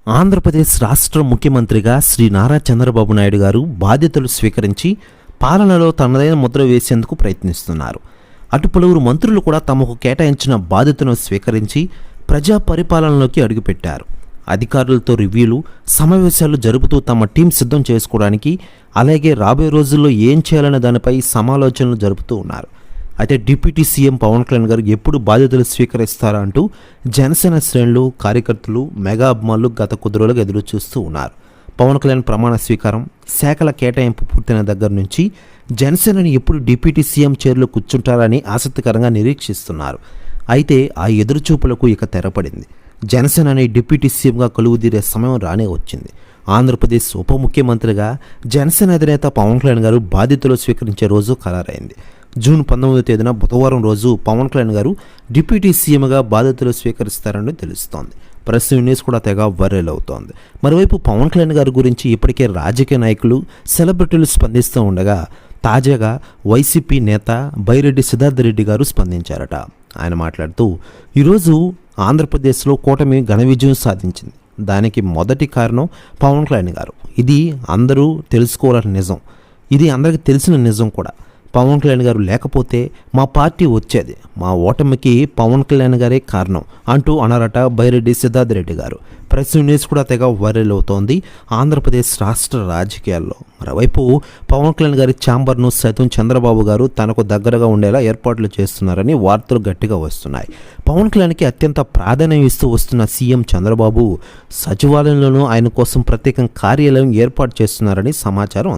ఆంధ్రప్రదేశ్ రాష్ట్ర ముఖ్యమంత్రిగా శ్రీ నారా చంద్రబాబు నాయుడు గారు బాధ్యతలు స్వీకరించి పాలనలో తనదైన ముద్ర వేసేందుకు ప్రయత్నిస్తున్నారు. అటు పలువురు మంత్రులు కూడా తమకు కేటాయించిన బాధ్యతను స్వీకరించి ప్రజా పరిపాలనలోకి అడుగుపెట్టారు. అధికారులతో రివ్యూలు, సమావేశాలు జరుపుతూ తమ టీం సిద్ధం చేసుకోవడానికి, అలాగే రాబోయే రోజుల్లో ఏం చేయాలనే దానిపై సమాలోచనలు జరుపుతూ ఉన్నారు. అయితే డిప్యూటీ సీఎం పవన్ కళ్యాణ్ గారు ఎప్పుడు బాధ్యతలు స్వీకరిస్తారా అంటూ జనసేన శ్రేణులు, కార్యకర్తలు, మెగా అభిమానులు గత కొద్ది రోజులుగా ఎదురు చూస్తూ ఉన్నారు. పవన్ కళ్యాణ్ ప్రమాణ స్వీకారం, శాఖల కేటాయింపు పూర్తయిన దగ్గర నుంచి జనసేనని ఎప్పుడు డిప్యూటీ సీఎం చైర్లో కూర్చుంటారని ఆసక్తికరంగా నిరీక్షిస్తున్నారు. అయితే ఆ ఎదురుచూపులకు ఇక తెరపడింది. జనసేనని డిప్యూటీ సీఎంగా కొలువుదీరే సమయం రానే వచ్చింది. ఆంధ్రప్రదేశ్ ఉప ముఖ్యమంత్రిగా జనసేన అధినేత పవన్ కళ్యాణ్ గారు బాధ్యతలు స్వీకరించే రోజు ఖరారైంది. జూన్ 19వ తేదీన బుధవారం రోజు పవన్ కళ్యాణ్ గారు డిప్యూటీ సీఎంగా బాధ్యతలు స్వీకరిస్తారని తెలుస్తోంది. ప్రెస్ న్యూస్ కూడా తెగ వైరల్ అవుతోంది. మరోవైపు పవన్ కళ్యాణ్ గారి గురించి ఇప్పటికే రాజకీయ నాయకులు, సెలబ్రిటీలు స్పందిస్తూ ఉండగా తాజాగా వైసీపీ నేత బైరెడ్డి సిద్ధార్థ రెడ్డి గారు స్పందించారట. ఆయన మాట్లాడుతూ, ఈరోజు ఆంధ్రప్రదేశ్లో కూటమి ఘన విజయం సాధించింది. దానికి మొదటి కారణం పవన్ కళ్యాణ్ గారు. ఇది అందరూ తెలుసుకోవాలని నిజం. ఇది అందరికీ తెలిసిన నిజం కూడా. పవన్ కళ్యాణ్ గారు లేకపోతే మా పార్టీ వచ్చేది. మా ఓటమికి పవన్ కళ్యాణ్ గారే కారణం అంటూ అన్నారట బైరెడ్డి సిద్ధార్థ రెడ్డి గారు. ప్రెస్ న్యూస్ కూడా తెగ వైరల్ అవుతోంది ఆంధ్రప్రదేశ్ రాష్ట్ర రాజకీయాల్లో. మరోవైపు పవన్ కళ్యాణ్ గారి ఛాంబర్ను సైతం చంద్రబాబు గారు తనకు దగ్గరగా ఉండేలా ఏర్పాట్లు చేస్తున్నారని వార్తలు గట్టిగా వస్తున్నాయి. పవన్ కళ్యాణ్కి అత్యంత ప్రాధాన్యం ఇస్తూ వస్తున్న సీఎం చంద్రబాబు సచివాలయంలోనూ ఆయన కోసం ప్రత్యేక కార్యాలయం ఏర్పాటు చేస్తున్నారని సమాచారం.